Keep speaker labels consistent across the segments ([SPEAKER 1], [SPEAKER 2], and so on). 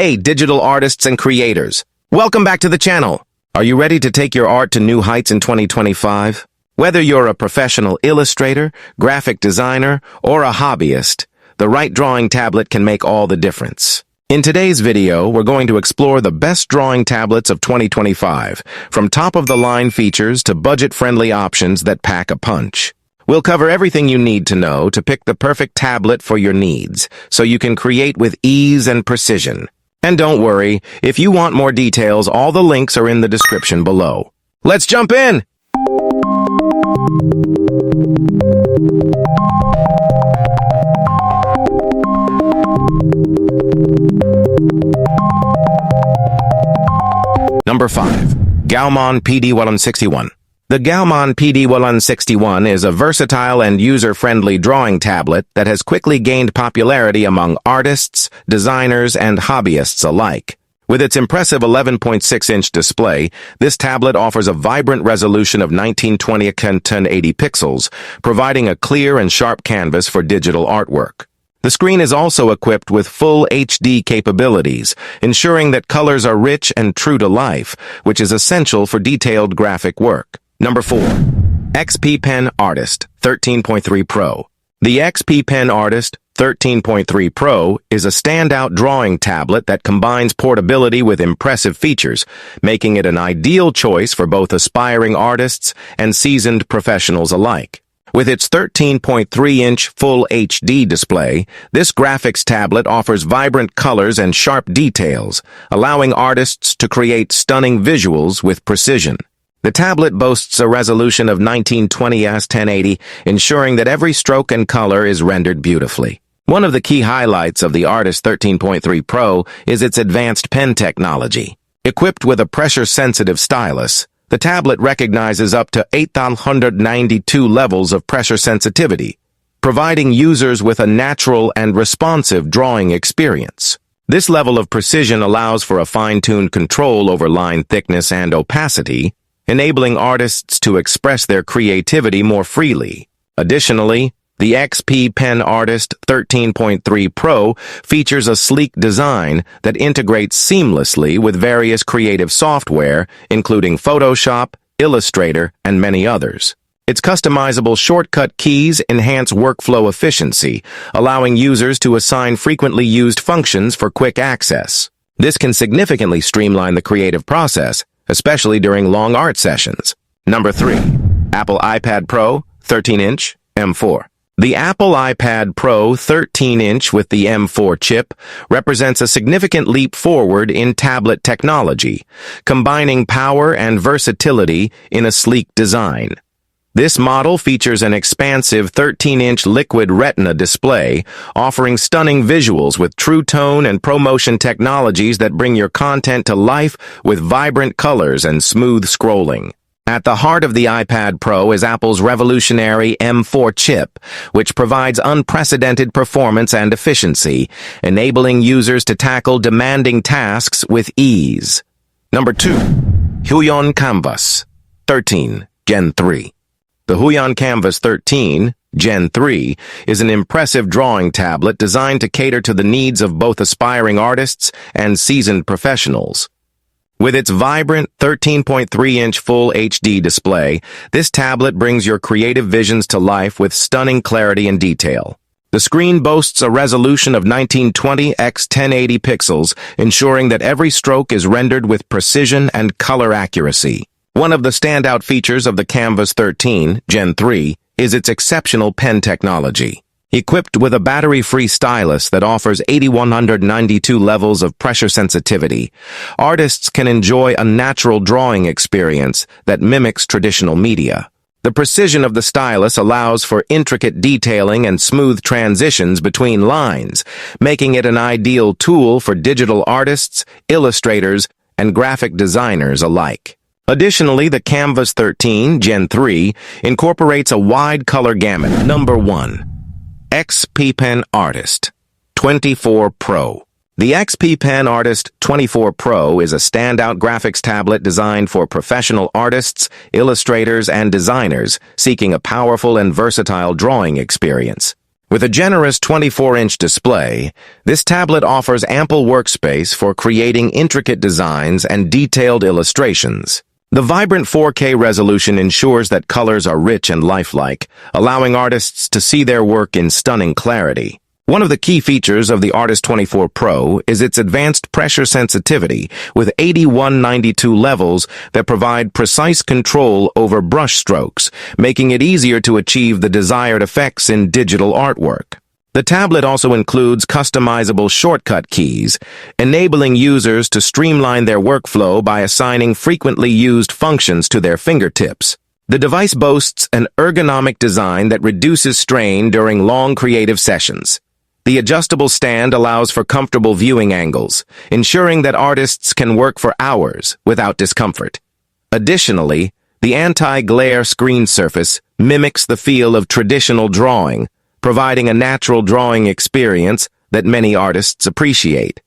[SPEAKER 1] Hey, digital artists and creators. Welcome back to the channel. Are you ready to take your art to new heights in 2025? Whether you're a professional illustrator, graphic designer, or a hobbyist, the right drawing tablet can make all the difference. In today's video, we're going to explore the best drawing tablets of 2025, from top-of-the-line features to budget-friendly options that pack a punch. We'll cover everything you need to know to pick the perfect tablet for your needs, so you can create with ease and precision. And don't worry, if you want more details, all the links are in the description below. Let's jump in! Number 5. Gaomon PD161. The Gaomon PD161 is a versatile and user-friendly drawing tablet that has quickly gained popularity among artists, designers, and hobbyists alike. With its impressive 11.6-inch display, this tablet offers a vibrant resolution of 1920 x 1080 pixels, providing a clear and sharp canvas for digital artwork. The screen is also equipped with full HD capabilities, ensuring that colors are rich and true to life, which is essential for detailed graphic work. Number 4. XP Pen Artist 13.3 Pro. The XP Pen Artist 13.3 Pro is a standout drawing tablet that combines portability with impressive features, making it an ideal choice for both aspiring artists and seasoned professionals alike. With its 13.3-inch Full HD display, this graphics tablet offers vibrant colors and sharp details, allowing artists to create stunning visuals with precision. The tablet boasts a resolution of 1920 x 1080, ensuring that every stroke and color is rendered beautifully. One of the key highlights of the Artist 13.3 Pro is its advanced pen technology. Equipped with a pressure-sensitive stylus, the tablet recognizes up to 8,192 levels of pressure sensitivity, providing users with a natural and responsive drawing experience. This level of precision allows for a fine-tuned control over line thickness and opacity, enabling artists to express their creativity more freely. Additionally, the XP Pen Artist 13.3 Pro features a sleek design that integrates seamlessly with various creative software, including Photoshop, Illustrator, and many others. Its customizable shortcut keys enhance workflow efficiency, allowing users to assign frequently used functions for quick access. This can significantly streamline the creative process, especially during long art sessions. Number 3. Apple iPad Pro 13-inch M4. The Apple iPad Pro 13-inch with the M4 chip represents a significant leap forward in tablet technology, combining power and versatility in a sleek design. This model features an expansive 13-inch liquid retina display, offering stunning visuals with True Tone and ProMotion technologies that bring your content to life with vibrant colors and smooth scrolling. At the heart of the iPad Pro is Apple's revolutionary M4 chip, which provides unprecedented performance and efficiency, enabling users to tackle demanding tasks with ease. Number 2. Huion Canvas 13 Gen 3. The Huion Canvas 13 Gen 3 is an impressive drawing tablet designed to cater to the needs of both aspiring artists and seasoned professionals. With its vibrant 13.3-inch Full HD display, this tablet brings your creative visions to life with stunning clarity and detail. The screen boasts a resolution of 1920 x 1080 pixels, ensuring that every stroke is rendered with precision and color accuracy. One of the standout features of the Canvas 13 Gen 3 is its exceptional pen technology. Equipped with a battery-free stylus that offers 8,192 levels of pressure sensitivity, artists can enjoy a natural drawing experience that mimics traditional media. The precision of the stylus allows for intricate detailing and smooth transitions between lines, making it an ideal tool for digital artists, illustrators, and graphic designers alike. Additionally, the Canvas 13 Gen 3 incorporates a wide color gamut. Number 1. XP Pen Artist 24 Pro. The XP Pen Artist 24 Pro is a standout graphics tablet designed for professional artists, illustrators, and designers seeking a powerful and versatile drawing experience. With a generous 24-inch display, this tablet offers ample workspace for creating intricate designs and detailed illustrations. The vibrant 4K resolution ensures that colors are rich and lifelike, allowing artists to see their work in stunning clarity. One of the key features of the Artist 24 Pro is its advanced pressure sensitivity with 8192 levels that provide precise control over brush strokes, making it easier to achieve the desired effects in digital artwork. The tablet also includes customizable shortcut keys, enabling users to streamline their workflow by assigning frequently used functions to their fingertips. The device boasts an ergonomic design that reduces strain during long creative sessions. The adjustable stand allows for comfortable viewing angles, ensuring that artists can work for hours without discomfort. Additionally, the anti-glare screen surface mimics the feel of traditional drawing, providing a natural drawing experience that many artists appreciate.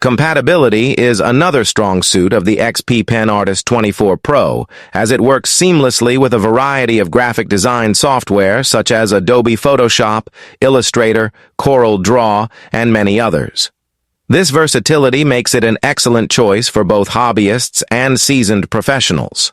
[SPEAKER 1] Compatibility is another strong suit of the XP Pen Artist 24 Pro, as it works seamlessly with a variety of graphic design software such as Adobe Photoshop, Illustrator, Corel Draw, and many others. This versatility makes it an excellent choice for both hobbyists and seasoned professionals.